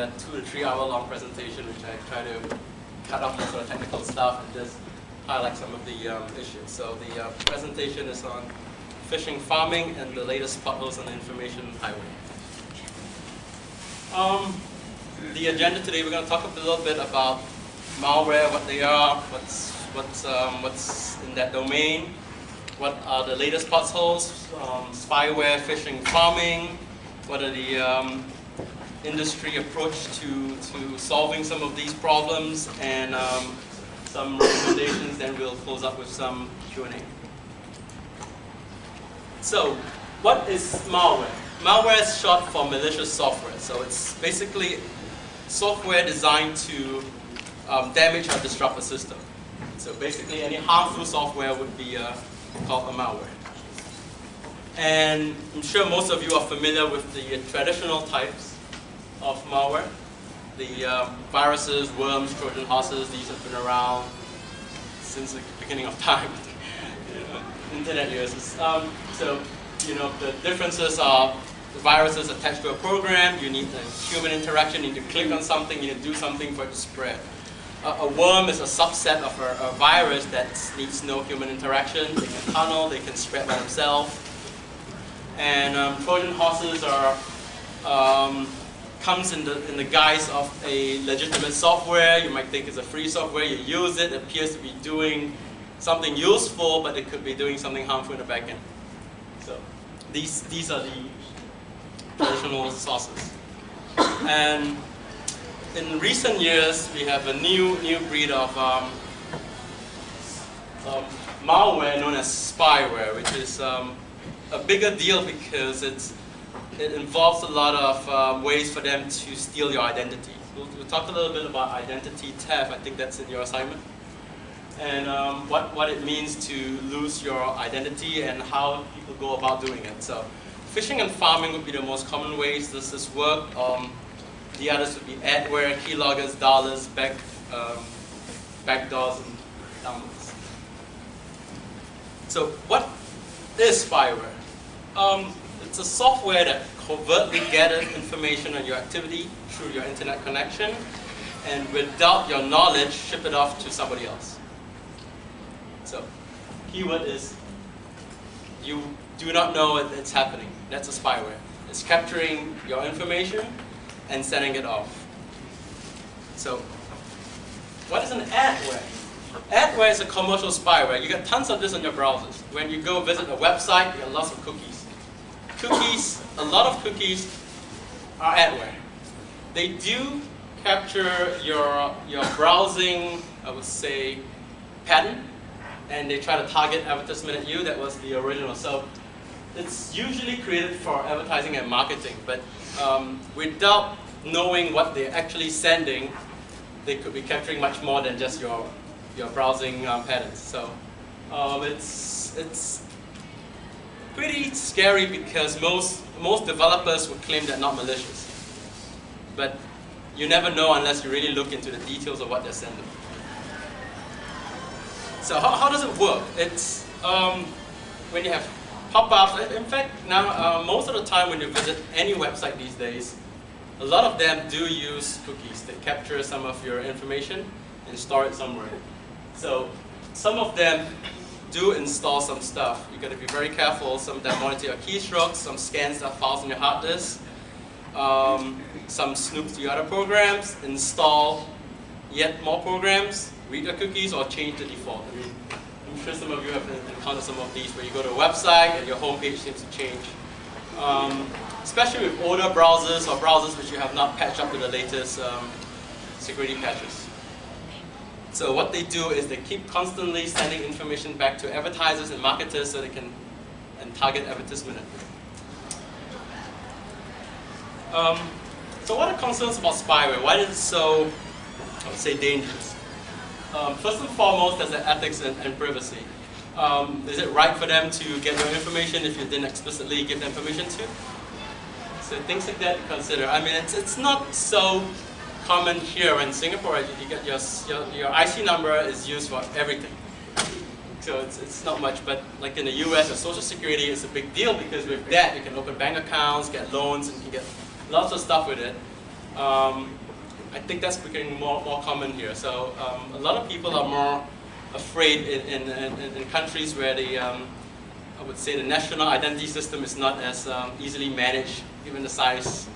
a 2 to 3 hour long presentation, which I try to cut off most of the technical stuff and just highlight some of the issues. So the presentation is on phishing, pharming, and the latest potholes on the information highway. The agenda today, we're going to talk a little bit about malware, what they are, what's in that domain, what are the latest potholes, spyware, phishing, pharming, what are the industry approach to solving some of these problems, and some recommendations. Then we'll close up with some Q&A. So, what is malware? Malware is short for malicious software. So it's basically software designed to damage or disrupt a system. So basically any harmful software would be called a malware. And I'm sure most of you are familiar with the traditional types of malware. The viruses, worms, Trojan horses, these have been around since the beginning of time. Internet users. So, the differences are the virus is attached to a program, you need a human interaction, you need to click on something, you need to do something for it to spread. A worm is a subset of a virus that needs no human interaction. They can tunnel, they can spread by themselves. And Trojan horses comes in the guise of a legitimate software. You might think it's a free software, you use it, it appears to be doing something useful, but it could be doing something harmful in the back end. So these are the traditional sources. And in recent years, we have a new breed of malware known as spyware, which is a bigger deal because it involves a lot of ways for them to steal your identity. We'll talk a little bit about identity theft. I think that's in your assignment. And what it means to lose your identity and how people go about doing it. So phishing and pharming would be the most common ways this work. The others would be adware, keyloggers, dialers, backdoors, and downloads. So what is spyware? It's a software that covertly gathers information on your activity through your internet connection, and without your knowledge, ship it off to somebody else. So, keyword is you do not know it's happening. That's a spyware. It's capturing your information and sending it off. So, what is an adware? Adware is a commercial spyware. You get tons of this on your browsers. When you go visit a website, you get lots of cookies. A lot of cookies are adware. They do capture your browsing, I would say, pattern, and they try to target advertisement at you. That was the original. So it's usually created for advertising and marketing, but without knowing what they're actually sending, they could be capturing much more than just your browsing patterns. So it's pretty scary because most developers would claim they're not malicious, but you never know unless you really look into the details of what they're sending. So how does it work? It's when you have pop-ups. In fact, now most of the time when you visit any website these days, a lot of them do use cookies. They capture some of your information and store it somewhere. So some of them do install some stuff. You got to be very careful. Some of them monitor your keystrokes. Some scans the files on your hard disk. Some snoops to your other programs. Install yet more programs. Read your cookies or change the default. I mean, I'm sure some of you have encountered some of these where you go to a website and your home page seems to change. Especially with older browsers or browsers which you have not patched up to the latest security patches. So what they do is they keep constantly sending information back to advertisers and marketers so they can target advertisement. So what are concerns about spyware? Why is it so, I would say, dangerous? First and foremost, there's the ethics and privacy. Is it right for them to get your information if you didn't explicitly give them permission to? So things like that to consider. I mean, it's not so common here in Singapore. You get your IC number is used for everything. So it's not much, but like in the US, your social security is a big deal because with that you can open bank accounts, get loans, and you can get lots of stuff with it. I think that's becoming more common here. So a lot of people are more afraid in countries where the, I would say the national identity system is not as easily managed, given the size.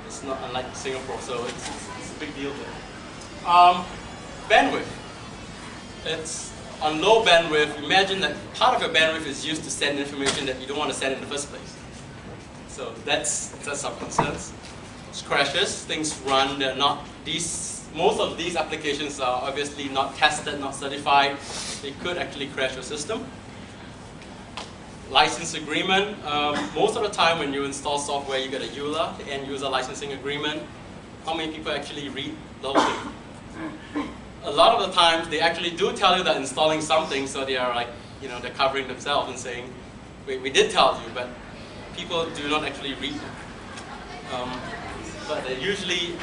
It's not unlike Singapore, so it's a big deal there. Bandwidth. It's on low bandwidth. Imagine that part of your bandwidth is used to send information that you don't want to send in the first place. So that's our concerns. It's crashes, things run, they're not, most of these applications are obviously not tested, not certified. They could actually crash your system. License agreement, most of the time when you install software you get a EULA, the end user licensing agreement. How many people actually read the whole thing? A lot of the times they actually do tell you that installing something, so they are like, they're covering themselves and saying, we did tell you, but people do not actually read them. But they're usually,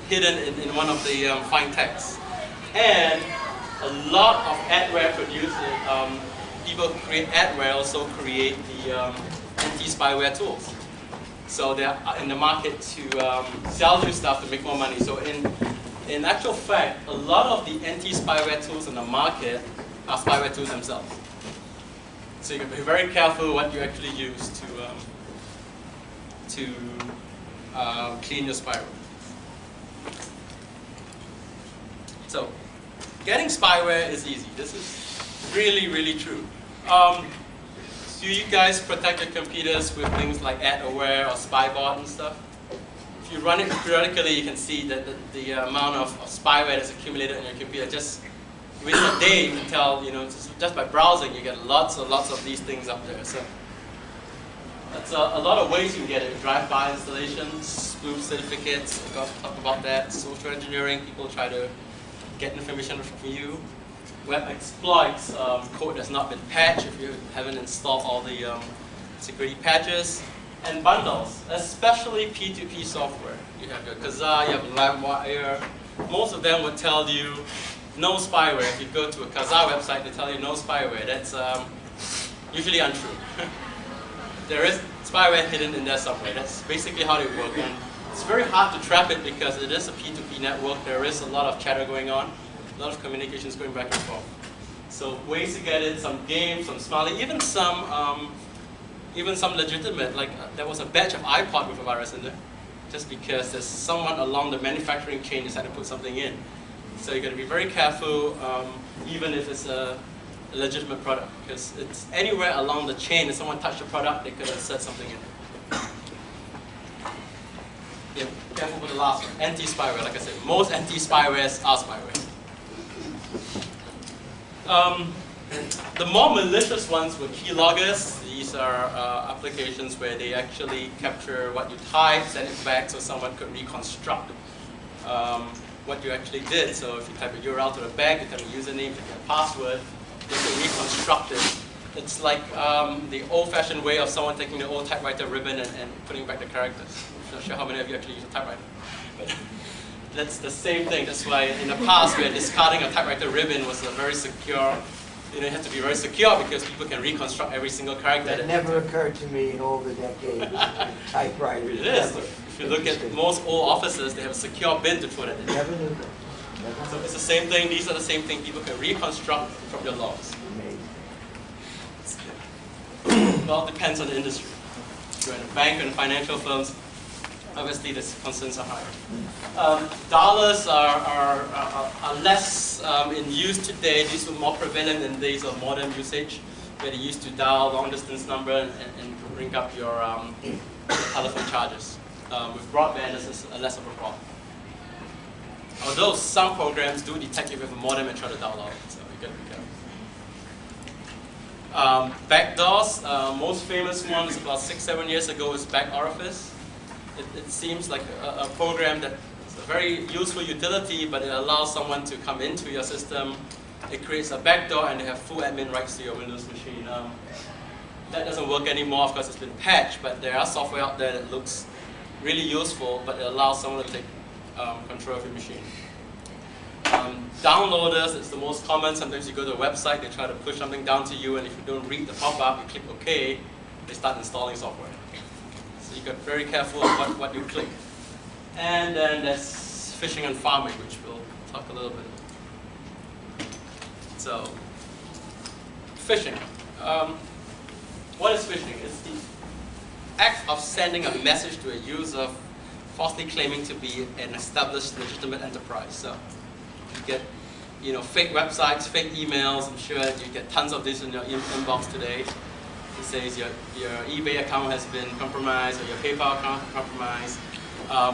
hidden in one of the fine texts. And a lot of adware producers, people who create adware also create the anti-spyware tools. So they're in the market to sell you stuff to make more money. So in actual fact, a lot of the anti-spyware tools in the market are spyware tools themselves. So you can be very careful what you actually use to clean your spyware. So, getting spyware is easy. This is really, really true. Do you guys protect your computers with things like AdAware or SpyBot and stuff? If you run it periodically, you can see that the amount of spyware that's accumulated in your computer. Just within a day, you can tell, just by browsing, you get lots and lots of these things up there. So that's a lot of ways you can get it. Drive-by installations, spoof certificates, I got to talk about that. Social engineering, people try to get information from you. Web exploits, code that's not been patched if you haven't installed all the security patches. And bundles, especially P2P software. You have your Kazaa, you have LimeWire. Most of them would tell you no spyware. If you go to a Kazaa website, they tell you no spyware. That's usually untrue. There is spyware hidden in there somewhere. That's basically how they work. And it's very hard to trap it because it is a P2P network. There is a lot of chatter going on, a lot of communications going back and forth. So ways to get it, some games, some smiley, even some legitimate, like there was a batch of iPod with a virus in there, just because there's someone along the manufacturing chain decided to put something in. So you got to be very careful, even if it's a legitimate product, because it's anywhere along the chain. If someone touched the product, they could insert something in. Yeah, careful with the last one. Anti-spyware, like I said, most anti-spywares are spyware. The more malicious ones were keyloggers. These are applications where they actually capture what you type, send it back so someone could reconstruct what you actually did. So if you type a URL to the back, you type a username, you type a password, they can reconstruct it. It's like the old-fashioned way of someone taking the old typewriter ribbon and putting back the characters. I'm not sure how many of you actually use a typewriter. But that's the same thing. That's why in the past, where discarding a typewriter ribbon was a very secure, you have to be very secure because people can reconstruct every single character. That never occurred to me in all the decades. Typewriter. It is. If you look at most old offices, they have a secure bin to put it in. Never knew that. So it's the same thing. These are the same thing people can reconstruct from your logs. Well, it depends on the industry. If you're in a bank and financial firms, obviously the concerns are higher. Dollars are less in use today. These were more prevalent in days of modern usage, where they used to dial long distance number and bring up your telephone charges. With broadband, this is less of a problem. Although some programs do detect if you have a modem and try to dial out, so you got to be careful. Backdoors, most famous one is about 6-7 years ago is Back Orifice. It seems like a program that is a very useful utility, but it allows someone to come into your system. It creates a backdoor and they have full admin rights to your Windows machine. That doesn't work anymore, of course it's been patched, but there are software out there that looks really useful, but it allows someone to take control of your machine. Downloaders is the most common. Sometimes you go to a website, they try to push something down to you, and if you don't read the pop-up, you click OK, they start installing software. So you got to be very careful of what you click. And then there's phishing and pharming, which we'll talk a little bit. So, phishing. What is phishing? It's the act of sending a message to a user falsely claiming to be an established legitimate enterprise. So you get fake websites, fake emails. I'm sure you get tons of this in your inbox today. It says your eBay account has been compromised or your PayPal account compromised.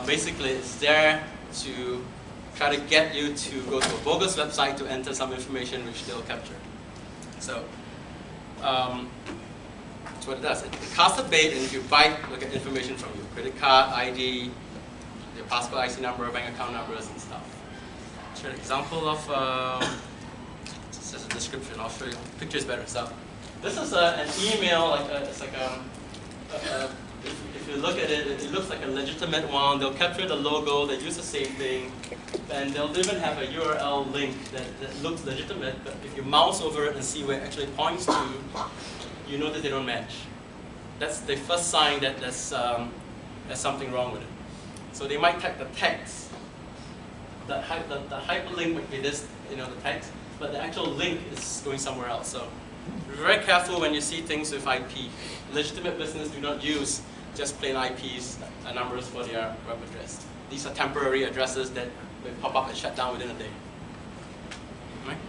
Basically, it's there to try to get you to go to a bogus website to enter some information which they'll capture. So that's what it does. It casts a bait, and if you bite, look at information from your credit card, ID, your passport, IC number, bank account numbers, and stuff. I'll show you an example of, this is a description, I'll show you, pictures better. So this is an email, it's like if you look at it, it looks like a legitimate one. They'll capture the logo, they use the same thing, and they'll even have a URL link that looks legitimate, but if you mouse over it and see where it actually points to, you know that they don't match. That's the first sign that there's something wrong with it. So they might type the text. The hyperlink might be this, the text, but the actual link is going somewhere else. So be very careful when you see things with IP. Legitimate business do not use just plain IPs, numbers for their web address. These are temporary addresses that will pop up and shut down within a day. Right?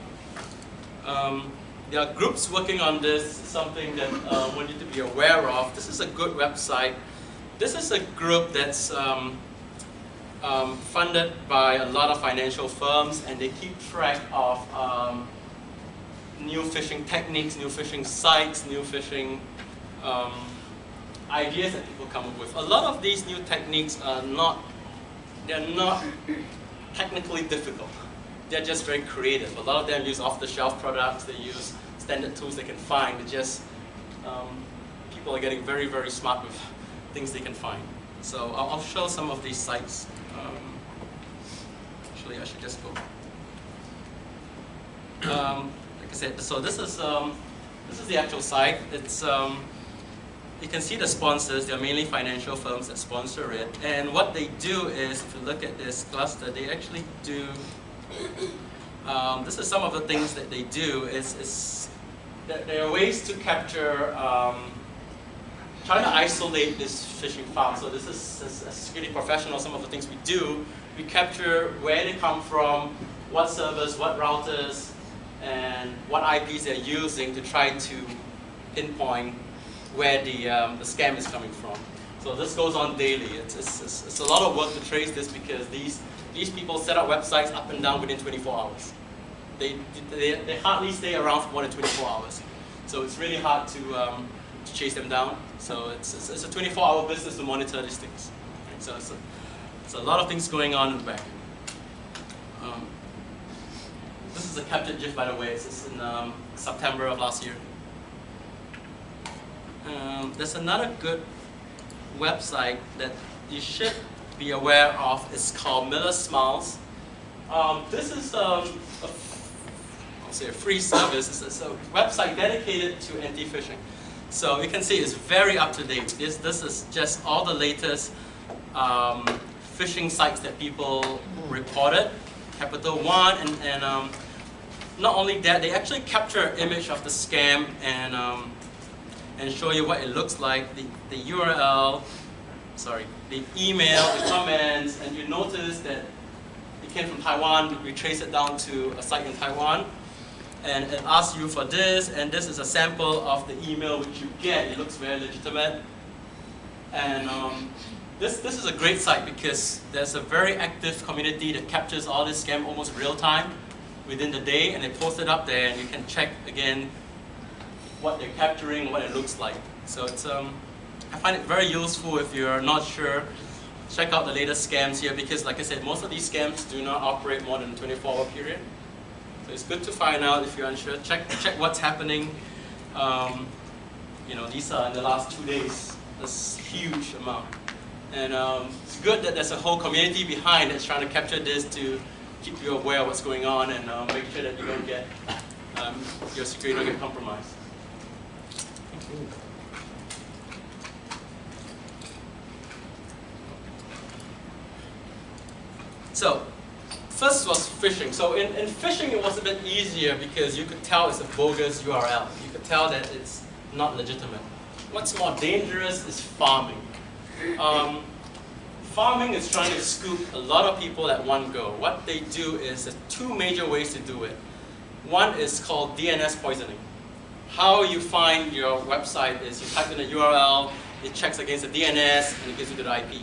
There are groups working on this, something that I want you to be aware of. This is a good website. This is a group that's funded by a lot of financial firms, and they keep track of new phishing techniques, new phishing sites, new phishing ideas that people come up with. A lot of these new techniques are they're not technically difficult. They're just very creative. A lot of them use off-the-shelf products. They use standard tools they can find. They just, people are getting very, very smart with things they can find. So I'll show some of these sites. Actually, I should just go. Like I said, so this is the actual site. It's you can see the sponsors. They're mainly financial firms that sponsor it. And what they do is, if you look at this cluster, they actually do. This is some of the things that they do. There are ways to capture, trying to isolate this phishing file. So this is, as a security professional, some of the things we do. We capture where they come from, what servers, what routers, and what IPs they're using to try to pinpoint where the scam is coming from. So this goes on daily. It's a lot of work to trace this because these people set up websites up and down within 24 hours. They hardly stay around for more than 24 hours. So it's really hard to chase them down. So it's a 24-hour business to monitor these things. Right? So it's a lot of things going on in the back. This is a captured GIF, by the way. It's in September of last year. There's another good website that you should be aware of. It's called Miller Smiles. This is I'll say a free service. It's a website dedicated to anti-phishing. So you can see it's very up to date. This is just all the latest phishing sites that people reported, Capital One, and not only that, they actually capture an image of the scam and show you what it looks like, the URL, the email, the comments, and you notice that it came from Taiwan. We trace it down to a site in Taiwan, and it asks you for this, and this is a sample of the email which you get. It looks very legitimate, and this is a great site because there's a very active community that captures all this scam almost real time within the day, and they post it up there, and you can check again what they're capturing, what it looks like. So it's I find it very useful if you're not sure. Check out the latest scams here because, like I said, most of these scams do not operate more than a 24-hour period. So it's good to find out if you're unsure. Check what's happening. These are in the last 2 days. This huge amount, and it's good that there's a whole community behind that's trying to capture this to keep you aware of what's going on and make sure that you don't get your security don't get compromised. So, first was phishing. So in phishing it was a bit easier because you could tell it's a bogus URL. You could tell that it's not legitimate. What's more dangerous is pharming. Pharming is trying to scoop a lot of people at one go. What they do is, there's two major ways to do it. One is called DNS poisoning. How you find your website is you type in a URL, it checks against the DNS, and it gives you the IP.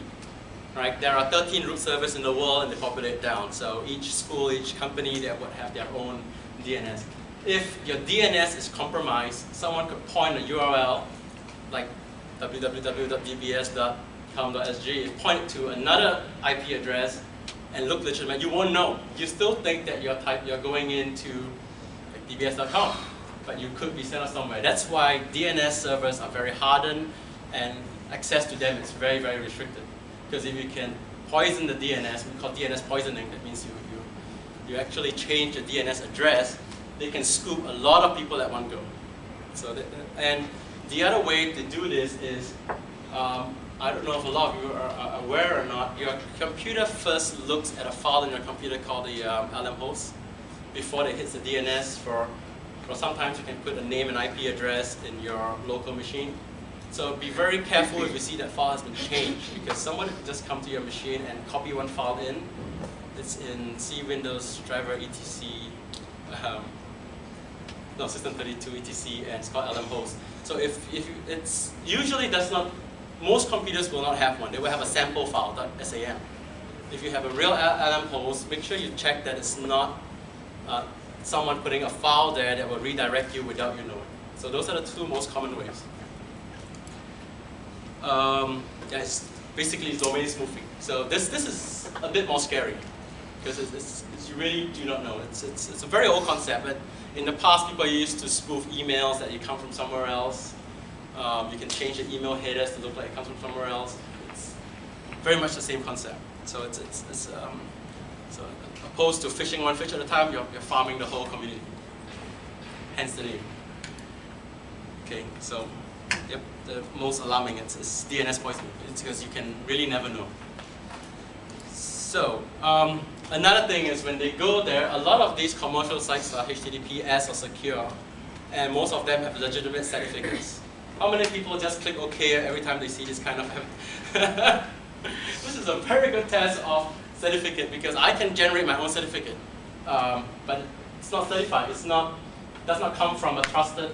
Right? There are 13 root servers in the world, and they populate down. So each school, each company, they would have their own DNS. If your DNS is compromised, someone could point a URL like www.dbs.com.sg, point it to another IP address, and look legitimate. You won't know. You still think that you're going into like dbs.com, but you could be sent out somewhere. That's why DNS servers are very hardened, and access to them is very, very restricted. Because if you can poison the DNS, we call DNS poisoning, that means you actually change the DNS address, they can scoop a lot of people at one go. So and the other way to do this is, I don't know if a lot of you are aware or not, your computer first looks at a file in your computer called the LM host before it hits the DNS for sometimes you can put a name and IP address in your local machine. So be very careful if you see that file has been changed, because someone could just come to your machine and copy one file in. It's in C Windows driver etc, no, System32 etc, and it's called LM host. So if it's usually does not, most computers will not have one. They will have a sample file .sam. If you have a real LM host, make sure you check that it's not someone putting a file there that will redirect you without you knowing. So those are the two most common ways. Yeah, it's basically domain spoofing. So this is a bit more scary because you really do not know. It's a very old concept, but in the past people used to spoof emails that you come from somewhere else. You can change the email headers to look like it comes from somewhere else. It's very much the same concept. So so opposed to phishing one fish at a time, you're farming the whole community. Hence the name. Okay, so. Yep, the most alarming is DNS poisoning. It's because you can really never know. So, another thing is when they go there, a lot of these commercial sites are HTTPS or secure, and most of them have legitimate certificates. How many people just click OK every time they see this kind of This is a very good test of certificate, because I can generate my own certificate, but it's not certified. Does not come from a trusted.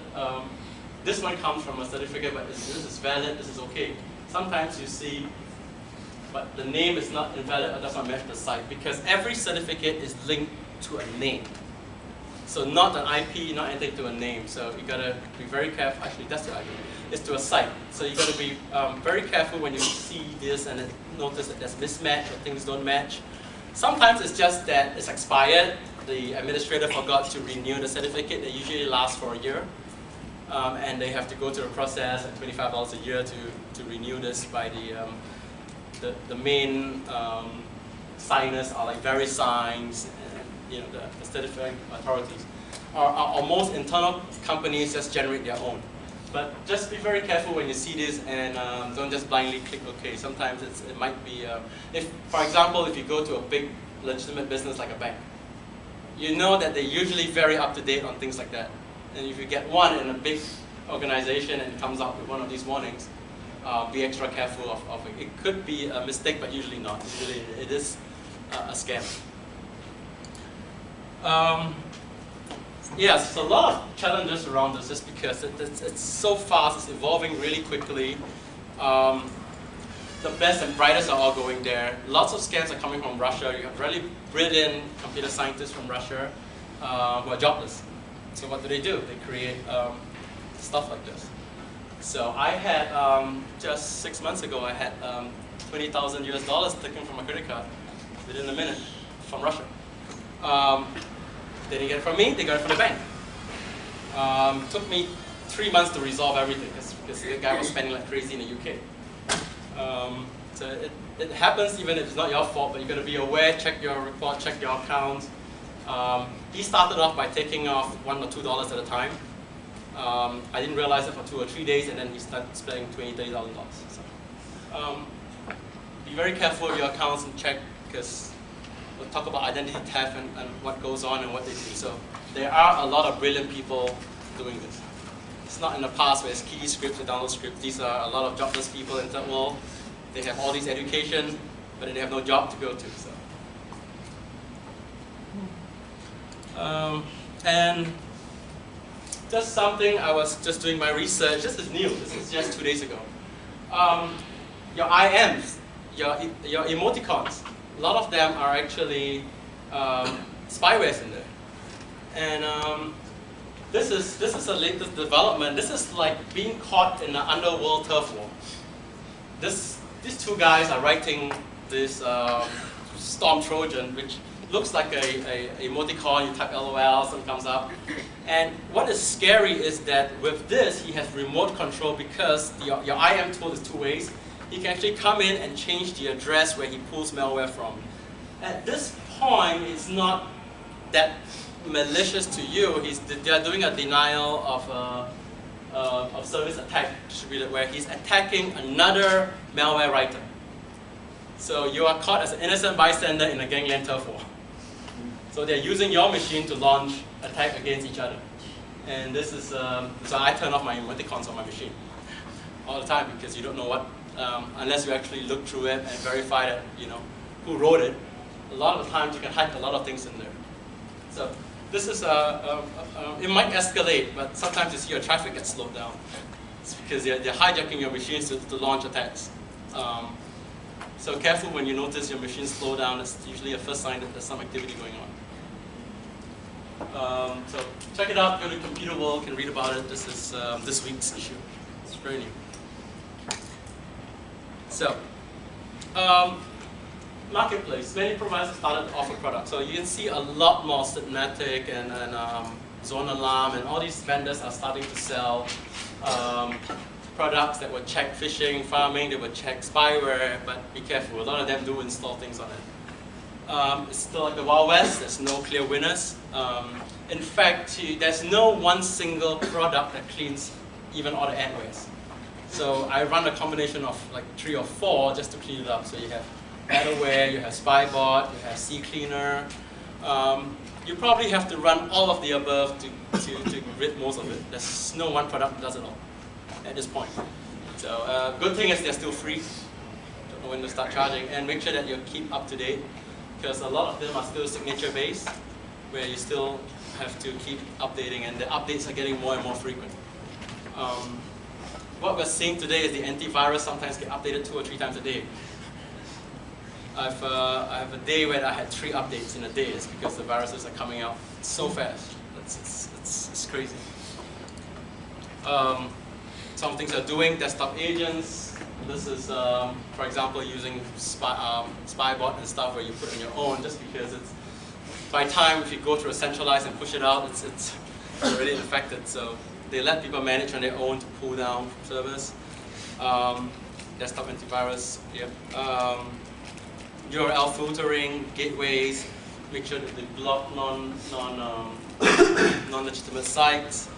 This one comes from a certificate, but this is valid, this is okay. Sometimes you see, but the name is not invalid or does not match the site, because every certificate is linked to a name. So not an IP, not anything to a name. So you gotta be very careful. Actually, that's the IP. It's to a site. So you gotta be very careful when you see this and notice that there's mismatch or things don't match. Sometimes it's just that it's expired. The administrator forgot to renew the certificate. They usually last for a year. And they have to go through a process at $25 a year to renew this by the main signers are like VeriSigns and the certifying authorities. Or most internal companies just generate their own. But just be very careful when you see this, and don't just blindly click OK. Sometimes it might be, for example, if you go to a big legitimate business like a bank, you know that they're usually very up to date on things like that. And if you get one in a big organization and it comes out with one of these warnings, be extra careful of it. It could be a mistake, but usually not. Usually it is a scam. Yes, so a lot of challenges around this just because it's so fast, it's evolving really quickly. The best and brightest are all going there. Lots of scams are coming from Russia. You have really brilliant computer scientists from Russia who are jobless. So what do? They create stuff like this. So I had, just 6 months ago, I had $20,000 US taken from my credit card within a minute from Russia. They didn't get it from me, they got it from the bank. Took me 3 months to resolve everything because the guy was spending like crazy in the UK. So it happens even if it's not your fault, but you got to be aware, check your report, check your account. He started off by taking off $1 or $2 at a time. I didn't realize it for 2 or 3 days, and then he started spending $20,000, $30,000. So, be very careful with your accounts and check, because we'll talk about identity theft and what goes on and what they do. So there are a lot of brilliant people doing this. It's not in the past where it's kiddie scripts or download scripts. These are a lot of jobless people in the world. They have all this education, but then they have no job to go to. So. And just something, I was just doing my research. This is new. This is just 2 days ago. Your IMs, your emoticons, a lot of them are actually spywares in there. And this is the latest development. This is like being caught in an underworld turf war. These two guys are writing this Storm Trojan, which looks like a emoticon. You type LOL, something comes up. And what is scary is that with this, he has remote control because your IM tool is two ways. He can actually come in and change the address where he pulls malware from. At this point, it's not that malicious to you. They're doing a denial of service attack distributed where he's attacking another malware writer. So you are caught as an innocent bystander in a gangland turf war. So they're using your machine to launch attack against each other. And this is, so I turn off my emoticons on my machine all the time because you don't know what, unless you actually look through it and verify that, who wrote it. A lot of times you can hide a lot of things in there. So this is, it might escalate, but sometimes you see your traffic get slowed down. It's because they're hijacking your machines to launch attacks. So careful when you notice your machine slow down. It's usually a first sign that there's some activity going on. So check it out, go to Computer World, can read about it. This is this week's issue. It's very new. So, marketplace. Many providers started to offer products. So you can see a lot more Systematic and Zone Alarm and all these vendors are starting to sell products that will check phishing, pharming, they will check spyware, but be careful, a lot of them do install things on it. It's still like the Wild West, there's no clear winners. In fact, there's no one single product that cleans even all the adwares. So I run a combination of like 3 or 4 just to clean it up. So you have adware, you have spybot, you have CCleaner. You probably have to run all of the above to rid most of it. There's no one product that does it all at this point. So good thing is they're still free. Don't know when to start charging, and make sure that you keep up to date because a lot of them are still signature based, where you still have to keep updating, and the updates are getting more and more frequent. What we're seeing today is the antivirus sometimes get updated 2 or 3 times a day. I have a day where I had 3 updates in a day. It's because the viruses are coming out so fast. It's crazy. Some things are doing desktop agents. This is, for example, using spybot and stuff where you put on your own, just because it's by time if you go through a centralized and push it out, it's already infected. So they let people manage on their own to pull down servers. Desktop antivirus. Yep. URL filtering, gateways, make sure that they block non-legitimate sites,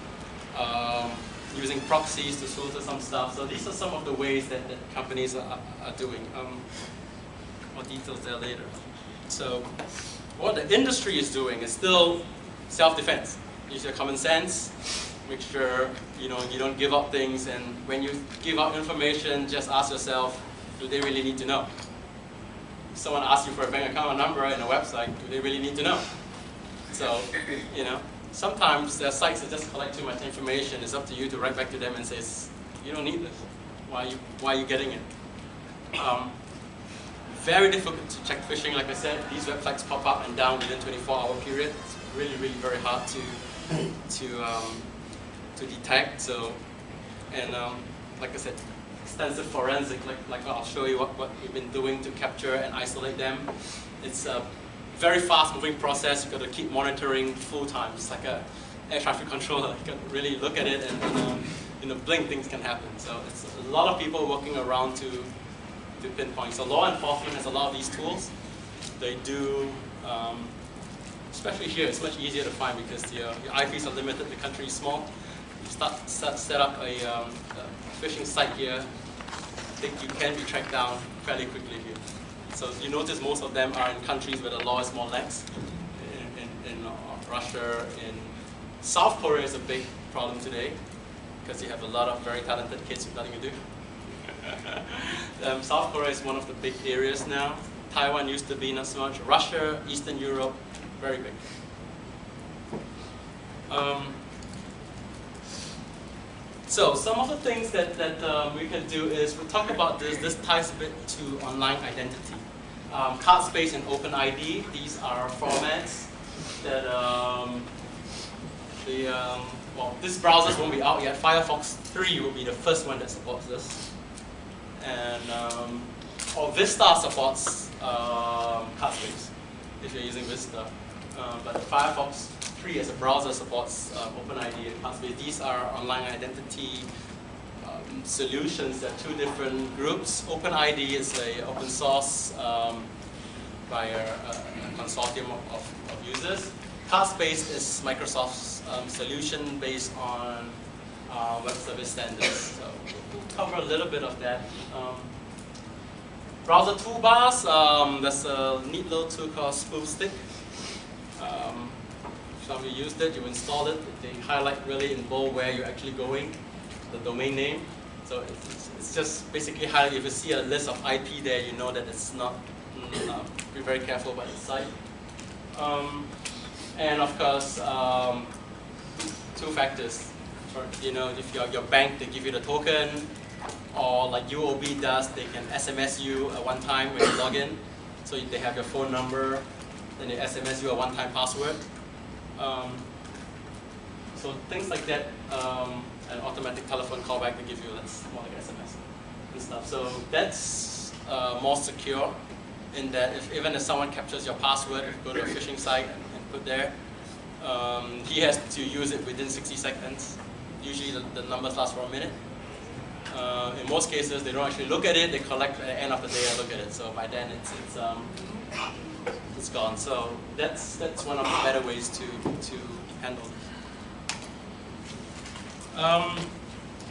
using proxies to filter some stuff. So these are some of the ways that companies are doing. More details there later. So what the industry is doing is still self-defense. Use your common sense. Make sure you don't give up things, and when you give out information, just ask yourself, do they really need to know? If someone asks you for a bank account number and a website, do they really need to know? So, sometimes there are sites that just collect too much information. It's up to you to write back to them and say, you don't need this. Why are you getting it? Very difficult to check phishing. Like I said, these websites pop up and down within 24-hour period. It's really, really very hard to detect. So, and like I said, extensive forensic, like I'll show you what we've been doing to capture and isolate them. It's a very fast-moving process. You've got to keep monitoring full time. It's like an air traffic controller. You've got to really look at it, and in a blink, things can happen. So it's a lot of people working around to pinpoint. So law enforcement has a lot of these tools. They do, especially here, it's much easier to find because your IPs are limited. The country is small. You set up a phishing site here, I think you can be tracked down fairly quickly here. So you notice most of them are in countries where the law is more lax. In Russia, in South Korea is a big problem today because you have a lot of very talented kids with nothing to do. South Korea is one of the big areas now. Taiwan used to be not so much. Russia, Eastern Europe, very big. So some of the things that we can do is we talk about this. This ties a bit to online identity. Card space and OpenID. These are formats that well, this browsers won't be out yet. Firefox 3 will be the first one that supports this, and or Vista supports card space if you're using Vista. But Firefox 3 as a browser supports OpenID and card space. These are online identity solutions. There are two different groups. OpenID is an open source by a consortium of users. CardSpace is Microsoft's solution based on web service standards. So we'll cover a little bit of that. Browser toolbars, there's a neat little tool called Spoofstick. Some of you used it, you install it, they highlight really in bold where you're actually going, the domain name. So it's just basically highlight. If you see a list of IP there, you know that it's not, be very careful about the site. And of course, two factors. You know, if you're your bank, they give you the token, or like UOB does, they can SMS you at one time when you log in. So they have your phone number, then they SMS you a one-time password. So things like that, an automatic telephone callback they give you, that's more like SMS and stuff. So that's more secure in that even if someone captures your password, if you go to a phishing site and put there, he has to use it within 60 seconds. Usually the numbers last for a minute. In most cases, they don't actually look at it. They collect at the end of the day and look at it. So by then, it's gone. So that's one of the better ways to handle it.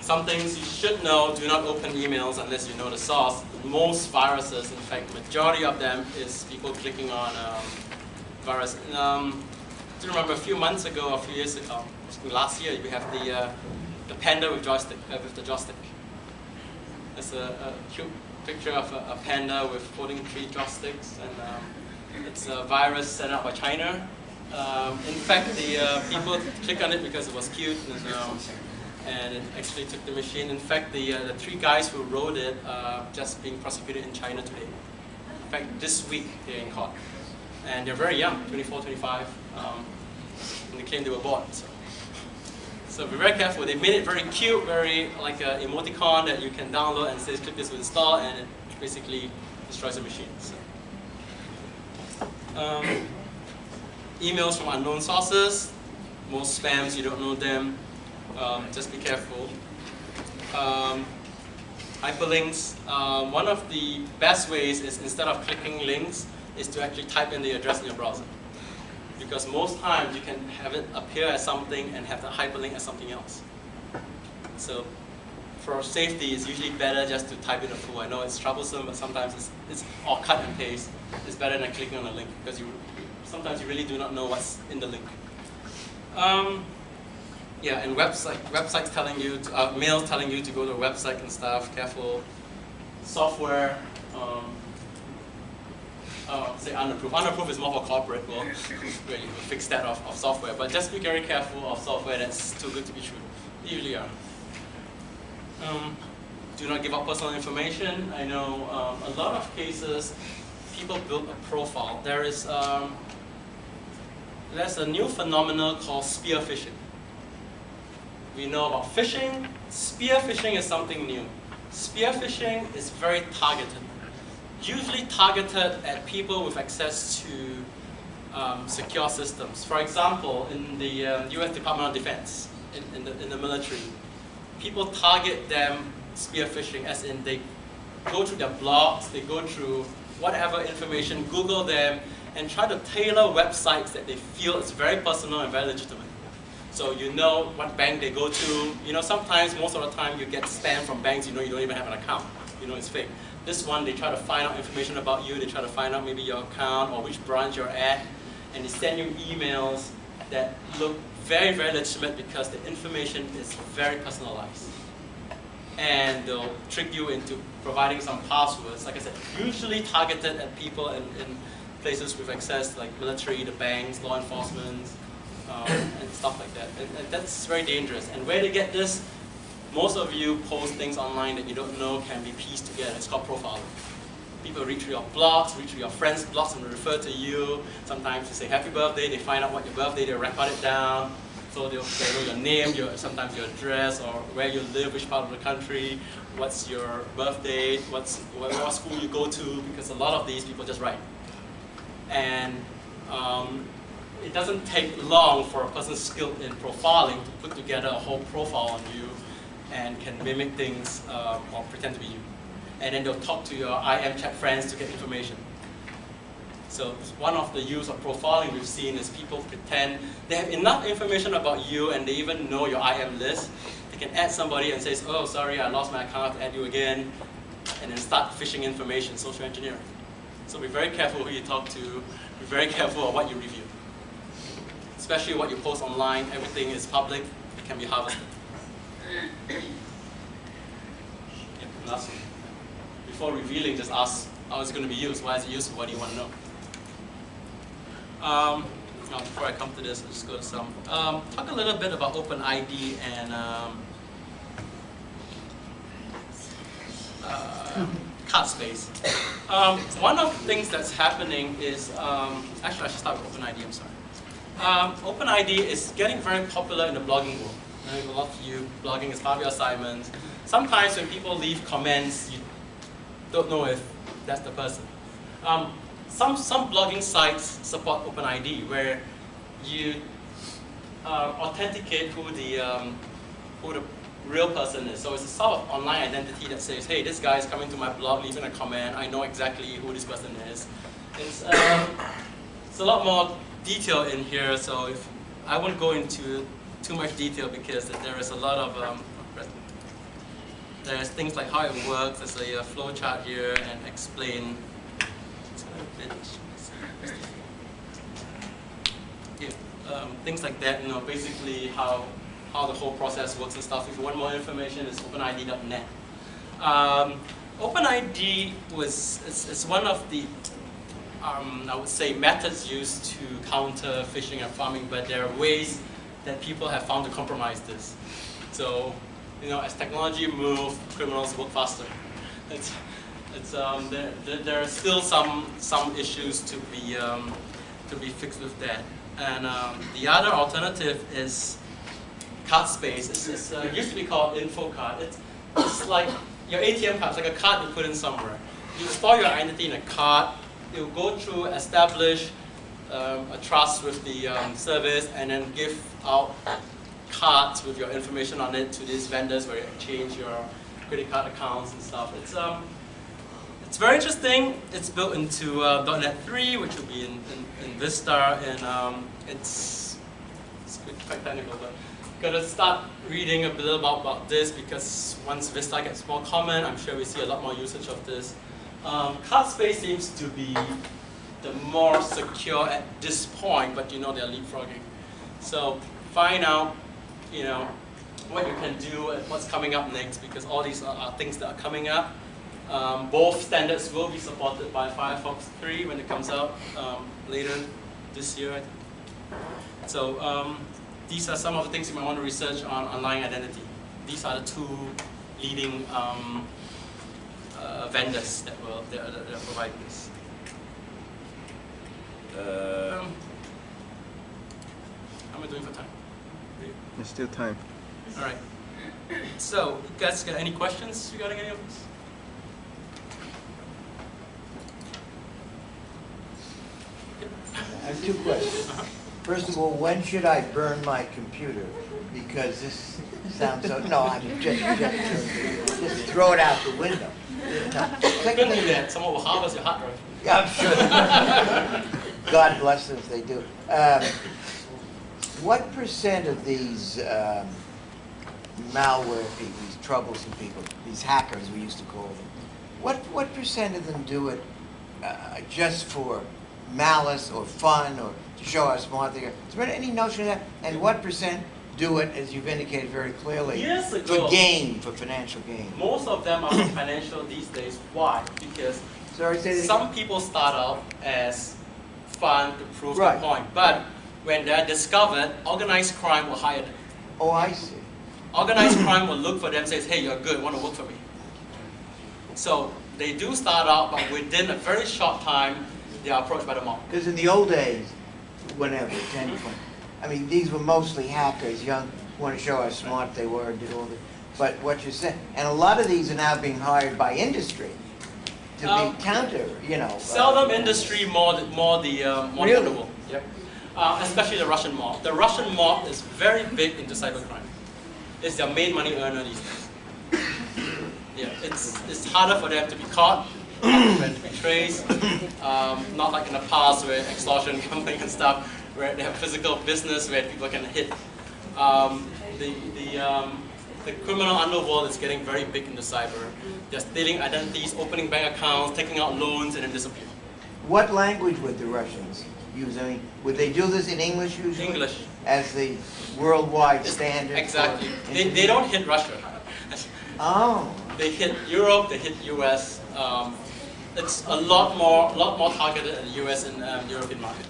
Some things you should know: do not open emails unless you know the source. Most viruses, in fact, majority of them is people clicking on virus. Do you remember a few months ago, a few years ago, last year, we have the panda with joystick, with the joystick. It's a cute picture of a panda with holding 3 joysticks, and it's a virus sent out by China. In fact, the people clicked on it because it was cute, and it actually took the machine. In fact, the 3 guys who wrote it are just being prosecuted in China today. In fact, this week they're in court. And they're very young, 24, 25, and they claim they were born. So be very careful. They made it very cute, very like an emoticon that you can download and says click this to install, and it basically destroys the machine. So. Emails from unknown sources, most spams, you don't know them, just be careful. Hyperlinks, one of the best ways is instead of clicking links, is to actually type in the address in your browser. Because most times you can have it appear as something and have the hyperlink as something else. So for safety, it's usually better just to type in a full. I know it's troublesome, but sometimes it's all cut and paste. It's better than clicking on a link because sometimes you really do not know what's in the link. Yeah, and websites telling you, mails telling you to go to a website and stuff. Careful. Software. Say unapproved. Unapproved is more for corporate world, where you fix that of software. But just be very careful of software that's too good to be true. They usually are. Do not give out personal information. I know a lot of cases, people build a profile. There's a new phenomenon called spear phishing. We know about phishing. Spear phishing is something new. Spear phishing is very targeted. Usually targeted at people with access to secure systems. For example, in the US Department of Defense, in the military, people target them spear phishing, as in they go through their blogs, they go through whatever information, Google them, and try to tailor websites that they feel is very personal and very legitimate. So you know what bank they go to. You know, sometimes, most of the time, you get spam from banks you know you don't even have an account. You know it's fake. This one, they try to find out information about you. They try to find out maybe your account or which branch you're at. And they send you emails that look very, very legitimate because the information is very personalized. And they'll trick you into providing some passwords, like I said, usually targeted at people in places with access, like military, the banks, law enforcement, and stuff like that. And that's very dangerous. And where they get this, most of you post things online that you don't know can be pieced together. It's called profiling. People read through your blogs, read through your friends' blogs and refer to you. Sometimes they say happy birthday, they find out what your birthday, they record it down. So they'll know your name, sometimes your address, or where you live, which part of the country, what's your birth date, what school you go to, because a lot of these people just write. And it doesn't take long for a person skilled in profiling to put together a whole profile on you and can mimic things or pretend to be you. And then they'll talk to your IM chat friends to get information. So one of the use of profiling we've seen is people pretend they have enough information about you and they even know your IM list. They can add somebody and say, oh, sorry, I lost my account, add you again, and then start phishing information, social engineering. So be very careful who you talk to, be very careful of what you review. Especially what you post online, everything is public, it can be harvested. Yeah, last one. Before revealing, just ask how it's going to be used, why is it useful, what do you want to know? Now, before I come to this, I'll just go to some. Talk a little bit about OpenID and card space. One of the things that's happening is, actually I should start with OpenID, I'm sorry. OpenID is getting very popular in the blogging world. A lot of you blogging is part of your assignments. Sometimes when people leave comments, you don't know if that's the person. Some blogging sites support OpenID, where you authenticate who the real person is. So it's a sort of online identity that says, hey, this guy is coming to my blog, leaving a comment, I know exactly who this person is. It's a lot more detail in here, so if I won't go into too much detail because there is a lot of there's things like how it works. There's a flow chart here and explain. Things like that, basically how the whole process works and stuff. If you want more information, it's openid.net. OpenID is one of the I would say methods used to counter phishing and pharming, but there are ways that people have found to compromise this. So, as technology moves, criminals work faster. There are still some issues to be fixed with that. And the other alternative is card space. It used to be called info card. It's like your ATM card. It's like a card you put in somewhere. You store your identity in a card. It will go through, establish a trust with the service, and then give out cards with your information on it to these vendors where you exchange your credit card accounts and stuff. It's very interesting. It's built into .NET 3, which will be in Vista, and it's quite technical, but gotta start reading a little about this because once Vista gets more common, I'm sure we see a lot more usage of this. Card space seems to be the more secure at this point, but they're leapfrogging. So find out, what you can do and what's coming up next, because all these are things that are coming up. Both standards will be supported by Firefox 3 when it comes out later this year, I think. So these are some of the things you might want to research on online identity. These are the two leading vendors that are providing this. How am I doing for time? There's still time. All right. So, you guys got any questions regarding any of this? I have two questions. First of all, when should I burn my computer? Because this sounds so... No, I'm just throw it out the window. No. Secondly, that someone will harvest your hard drive. Yeah, I'm sure. God bless them if they do. What percent of these malware people, these troublesome people, these hackers we used to call them, What percent of them do it just for malice or fun or to show how smart they are? Is there any notion of that? And what percent do it, as you've indicated very clearly, Years ago, for gain, for financial gain? most of them are for financial these days. Why? Because Sorry, say that some people start out as fun to prove Right. the point, but when they're discovered, organized crime will hire them. Oh, I see. Organized crime will look for them and says, hey, you're good, want to work for me. So they do start out, but within a very short time, they are approached by the mob. Because in the old days, whenever, 10, 20, I mean, these were mostly hackers, young, who want to show how smart they were and did all this. But what you're saying, and a lot of these are now being hired by industry to be counter, you know. Seldom industry, more the Really? notable. Yep. Especially the Russian mob. The Russian mob is very big into cybercrime. It's their main money earner these days. Yeah, it's harder for them to be caught, harder for them to be traced. Not like in the past where extortion, gambling and stuff, where they have physical business where people can hit. The criminal underworld is getting very big into cyber. They're stealing identities, opening bank accounts, taking out loans, and then disappear. What language would the Russians use? I mean, would they do this in English usually? English. As the worldwide standard? Exactly. for They don't hit Russia. Oh. They hit Europe, they hit US. It's a lot more targeted in the US and European market.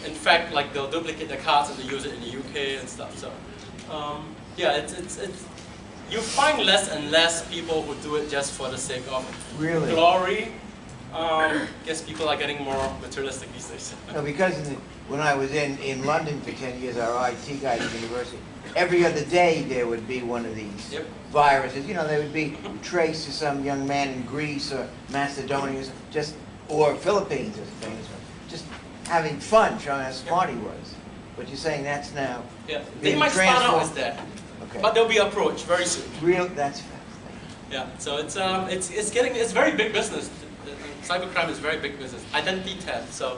In fact, like they'll duplicate the cards and they use it in the UK and stuff. So, yeah, it's you find less and less people who do it just for the sake of Really? glory. Guess people are getting more materialistic these days. No, because when I was in London for 10 years, our IT guy at the university, every other day there would be one of these Yep. viruses. You know, they would be traced to some young man in Greece or Macedonia, or Philippines or things, just having fun, showing how smart he was. But you're saying that's now Yeah, they being might start out transformed. as that, Okay. but they'll be approached very soon. Real, that's fascinating. Yeah, so it's very big business. Cybercrime is very big business. Identity theft. So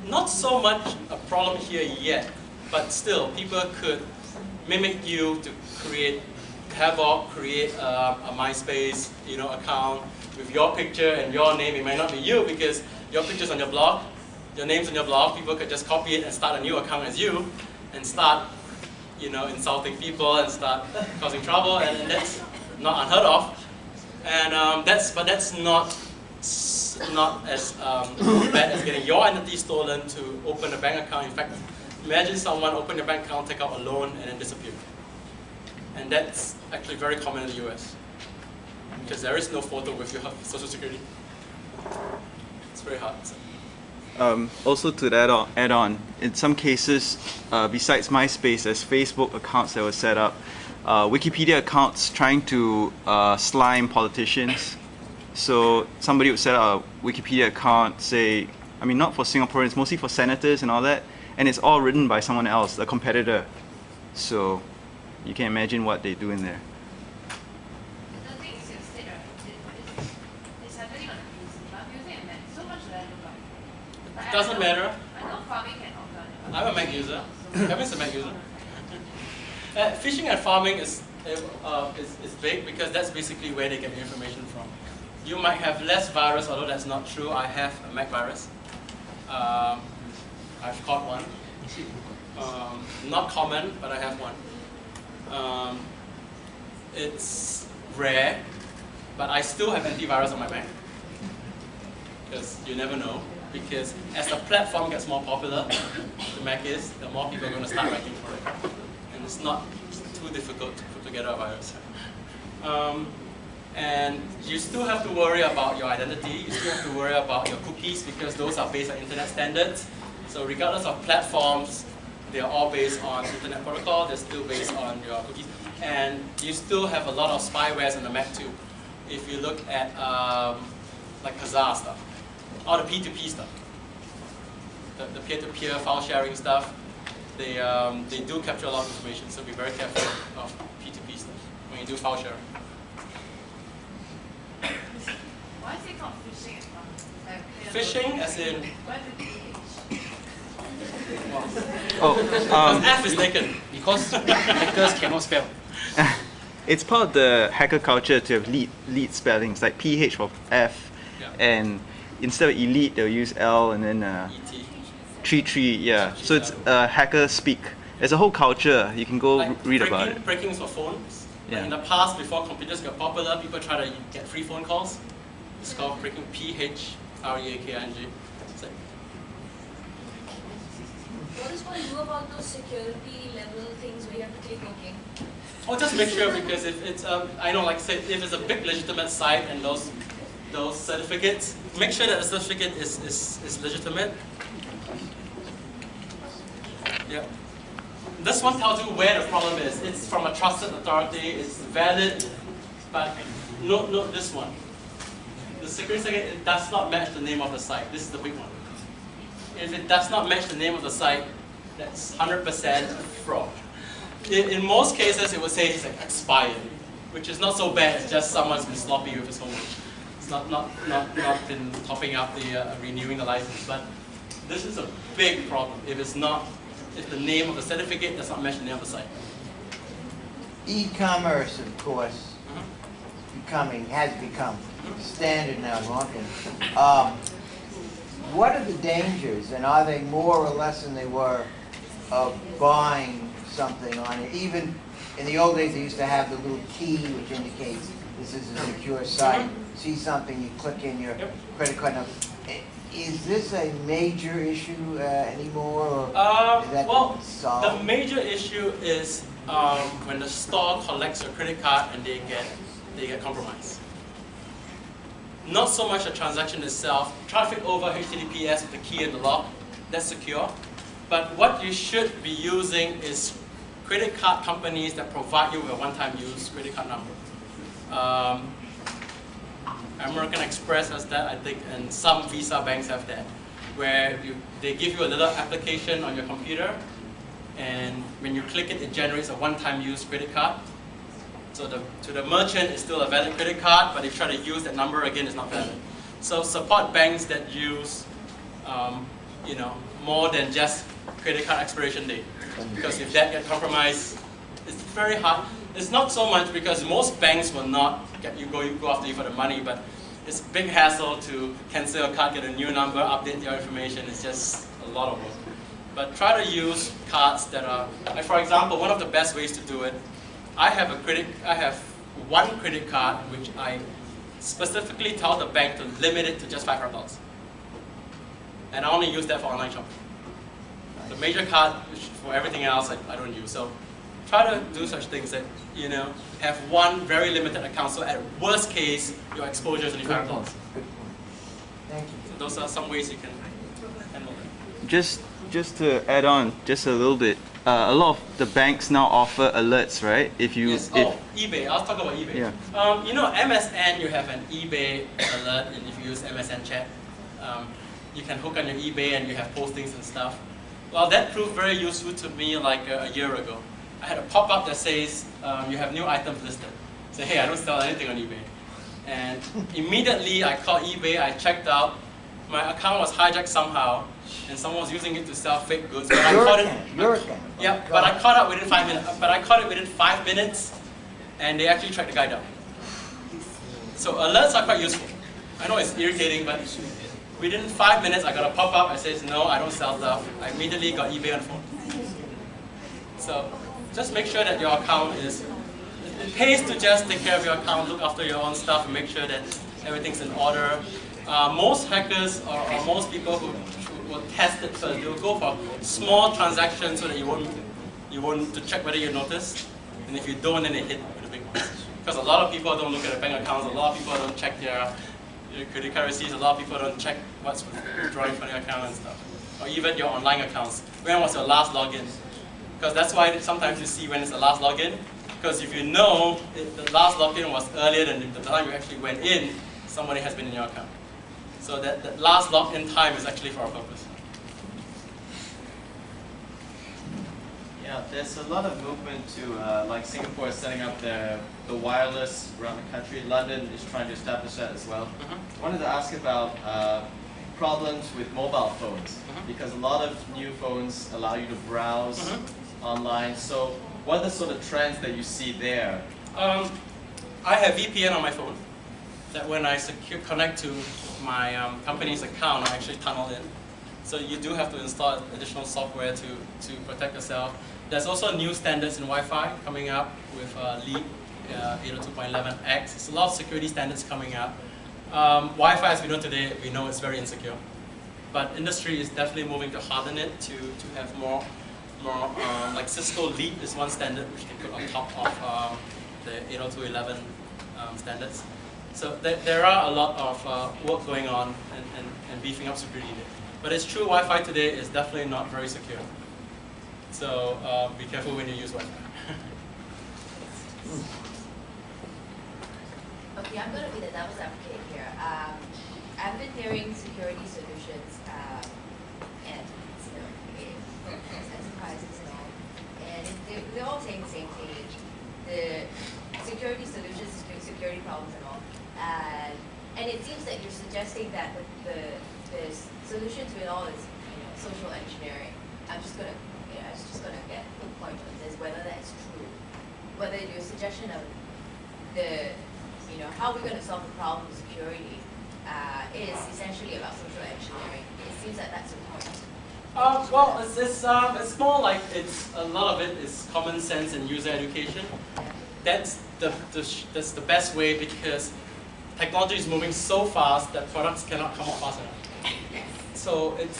not so much a problem here yet, but still people could mimic you to create havoc, create a MySpace, account with your picture and your name. It might not be you because your picture's on your blog, your name's on your blog. People could just copy it and start a new account as you, and start, insulting people and start causing trouble, and that's not unheard of. And that's not as bad as getting your identity stolen to open a bank account. In fact, imagine someone open a bank account, take out a loan, and then disappear. And that's actually very common in the US. Because there is no photo with your social security. It's very hard. So. Also to that add on, in some cases, besides MySpace, there's Facebook accounts that were set up, Wikipedia accounts trying to slime politicians. So somebody would set up a Wikipedia account, say, not for Singaporeans, mostly for senators and all that, and it's all written by someone else, a competitor. So you can imagine what they do in there. The thing is, you said, right, it's happening on the PC, but I'm using a Mac, so much should I look up? It doesn't matter. I know farming can occur. I'm a Mac user. Kevin's a Mac user. Phishing and pharming is big because that's basically where they get information from. You might have less virus, although that's not true. I have a Mac virus. I've caught one. Not common, but I have one. It's rare, but I still have antivirus on my Mac. Because you never know. Because as the platform gets more popular, the Mac is, the more people are going to start writing for it. And it's not too difficult to put together a virus. And you still have to worry about your identity, you still have to worry about your cookies because those are based on internet standards. So regardless of platforms, they are all based on internet protocol, they're still based on your cookies. And you still have a lot of spywares on the Mac too. If you look at like Kazaa stuff, or the P2P stuff, the peer-to-peer file sharing stuff, they do capture a lot of information, so be very careful of P2P stuff when you do file sharing. Why is it called phishing and pharming? Phishing as in, Why the PH? because F is taken. Because hackers cannot spell. It's part of the hacker culture to have lead spellings, like PH for F, and instead of elite, they'll use L and then tree, yeah. So it's hacker speak. There's a whole culture. You can go like read about it. Breakings for phones. Yeah. Like in the past, before computers got popular, people try to get free phone calls. It's called breaking, PHREAKING. It's like, what is one do about those security level things where you have to click OK? oh, just make sure, because if it's I know, like say, if it's a big legitimate site and those certificates, make sure that the certificate is legitimate. Yeah. This one tells you where the problem is. It's from a trusted authority, it's valid, but note this one. The security certificate, it does not match the name of the site. This is the big one. If it does not match the name of the site, that's 100% fraud. In most cases, it would say it's like expired, which is not so bad. It's just someone's been sloppy with his homework. It's not been topping up the renewing the license. But this is a big problem if the name of the certificate does not match the name of the site. E-commerce, of course, has become standard now in marketing. What are the dangers, and are they more or less than they were of buying something on it? Even in the old days, they used to have the little key which indicates this is a secure site. See something, you click in your credit card number. Is this a major issue anymore, or is that solved? The major issue is when the store collects your credit card and they get compromised. Not so much the transaction itself. Traffic over HTTPS with the key and the lock, that's secure. But what you should be using is credit card companies that provide you with a one-time use credit card number. American Express has that, I think, and some Visa banks have that, where they give you a little application on your computer, and when you click it, it generates a one-time use credit card. So to the merchant, it's still a valid credit card, but if you try to use that number again, it's not valid. So support banks that use, more than just credit card expiration date, because if that gets compromised, it's very hard. It's not so much because most banks will not go after you for the money, but it's a big hassle to cancel your card, get a new number, update your information. It's just a lot of work. But try to use cards that are, like for example, one of the best ways to do it. I have one credit card which I specifically tell the bank to limit it to just $500, and I only use that for online shopping. The major card, for everything else, I don't use. So try to do such things that, have one very limited account, so at worst case, your exposure is only $5. Good point. Thank you. So those are some ways you can handle it. Just to add on just a little bit, a lot of the banks now offer alerts, right? eBay. I'll talk about eBay. Yeah. MSN, you have an eBay alert, and if you use MSN chat, you can hook on your eBay and you have postings and stuff. Well, that proved very useful to me like a year ago. I had a pop-up that says, you have new items listed. Say, hey, I don't sell anything on eBay. And immediately I called eBay, I checked out, my account was hijacked somehow, and someone was using it to sell fake goods. But I caught it. Yeah, but I caught it within 5 minutes. But I caught it within 5 minutes, and they actually tracked the guy down. So alerts are quite useful. I know it's irritating, but within 5 minutes I got a pop-up that says, no, I don't sell stuff. I immediately got eBay on the phone. So just make sure that your account is, it pays to just take care of your account, look after your own stuff, and make sure that everything's in order. Most hackers or most people who will test it first, they'll go for small transactions so that you won't to check whether you notice. And if you don't, then they hit with the big ones. Because a lot of people don't look at their bank accounts, a lot of people don't check their credit card receipts, a lot of people don't check what's withdrawing from your account and stuff. Or even your online accounts. When was your last login? Because that's why sometimes you see when it's the last login. Because if you know the last login was earlier than the time you actually went in, somebody has been in your account. So that last login time is actually for a purpose. Yeah, there's a lot of movement to, like Singapore is setting up the wireless around the country. London is trying to establish that as well. I wanted to ask about problems with mobile phones, because a lot of new phones allow you to browse online. So what are the sort of trends that you see there I have VPN on my phone that when I connect to my company's account, I actually tunnel in. So you do have to install additional software to protect yourself. There's also new standards in Wi-Fi coming up with LEAP 802.11x. There's a lot of security standards coming up. Wi-Fi, as we know today, we know it's very insecure. But industry is definitely moving to harden it to have more like Cisco LEAP is one standard which can put on top of the 802.11 standards. So there are a lot of work going on and beefing up security there. But it's true, Wi-Fi today is definitely not very secure. So be careful when you use Wi-Fi. Okay, I'm going to be the devil's advocate here. I've been hearing security solutions and enterprises and all, and they're all saying the same thing. The security solutions, security problems and all, and it seems that you're suggesting that the solution to it all is social engineering. I'm just gonna get the point of this, whether that's true, whether your suggestion of the how we're going to solve the problem of security is essentially about social engineering. It seems that that's the point. Well, it's more like a lot of it is common sense and user education. That's the best way, because technology is moving so fast that products cannot come out fast enough. So it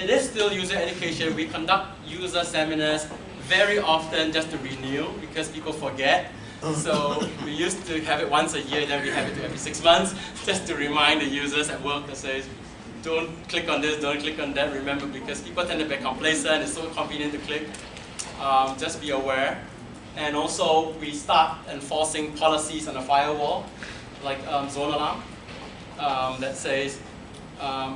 is still user education. We conduct user seminars very often just to renew, because people forget. So we used to have it once a year, then we have it every 6 months, just to remind the users at work that says, don't click on this, don't click on that. Remember, because people tend to be complacent, it's so convenient to click. Just be aware. And also, we start enforcing policies on the firewall, like zone alarm, that says,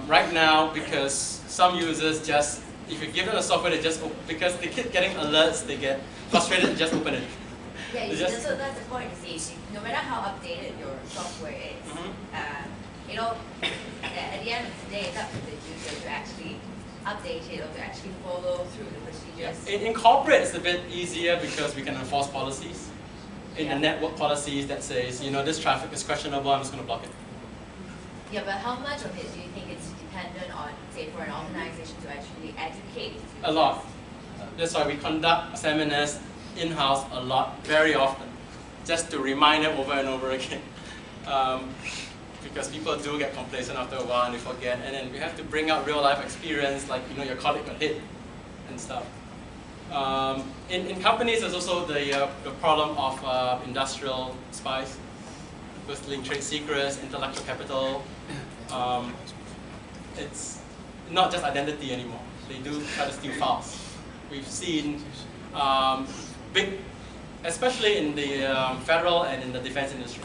right now, because some users just, if you give them the software, they just, because they keep getting alerts, they get frustrated and just open it. Yeah, so that's the point. You see, no matter how updated your software is, at the end of the day, it's up to the user to actually update it or to actually follow through the procedures. In corporate, it's a bit easier because we can enforce policies. In the network policies that says, this traffic is questionable, I'm just going to block it. Yeah, but how much of it do you think it's dependent on, say, for an organization to actually educate? A lot. That's why we conduct seminars in-house a lot, very often, just to remind them over and over again. Because people do get complacent after a while and they forget, and then we have to bring out real-life experience, like your colleague got hit and stuff. In companies, there's also the problem of industrial spies, stealing trade secrets, intellectual capital. It's not just identity anymore. They do try to steal files. We've seen big, especially in the federal and in the defense industry.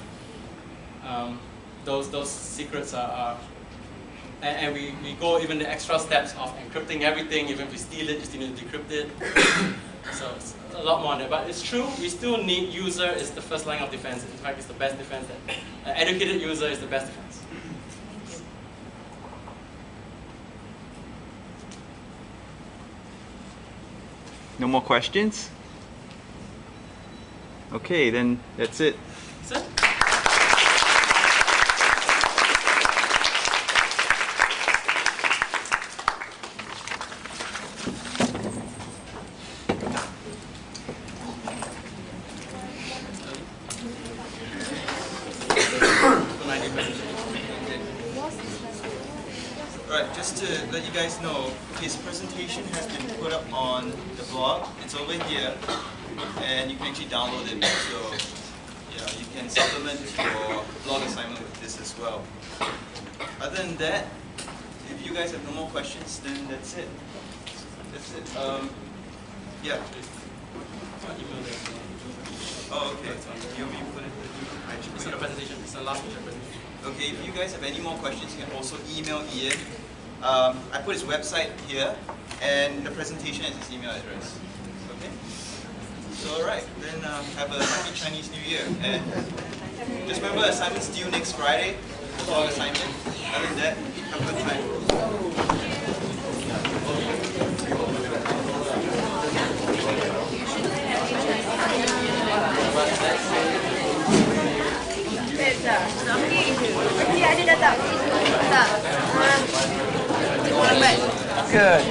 Those secrets are and we go even the extra steps of encrypting everything. Even if we steal it, you still need to decrypt it. So it's a lot more on there. But it's true, we still need user is the first line of defense. In fact, it's the best defense. An educated user is the best defense. No more questions? Okay, then that's it. That's it. Alright, just to let you guys know, his presentation has been put up on the blog. It's over here, and you can actually download it. So, yeah, you can supplement your blog assignment with this as well. Other than that, if you guys have no more questions, then that's it. That's it. Yeah. Oh, okay. You want me to put it? It's not a presentation. It's the last presentation. Okay, if you guys have any more questions, you can also email Ian. I put his website here, and the presentation is his email address. Okay? So, alright, then have a happy Chinese New Year. And just remember, assignment's due next Friday, the blog assignment. Other than that, have a good time. Good.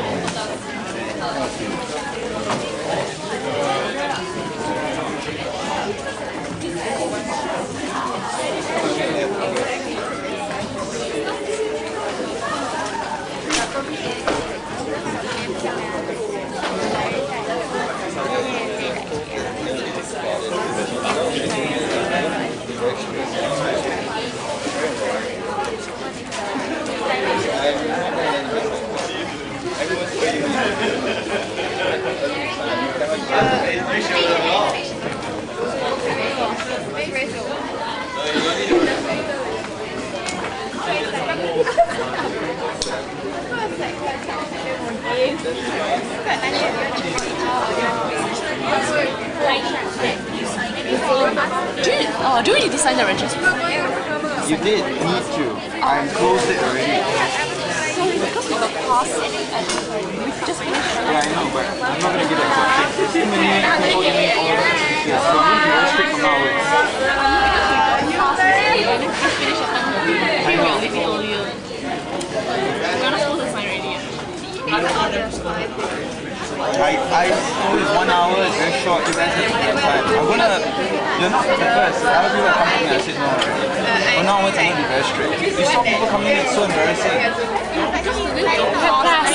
Do we need to sign the register? You did need to. I closed it already. Sorry, because we got pass we just finished. Yeah, I know, but I'm not gonna give that question. There's too many people giving all the answers, so I'm gonna be very strict from now on. Pass and then we finish at 10:30. I think we're leaving earlier. We're not supposed to sign already. I suppose 1 hour is very short. You guys have to time. You're not the first. Other people are coming in and I said no already. From now onwards, I'm gonna be very strict. You saw people coming in, it's so embarrassing. We have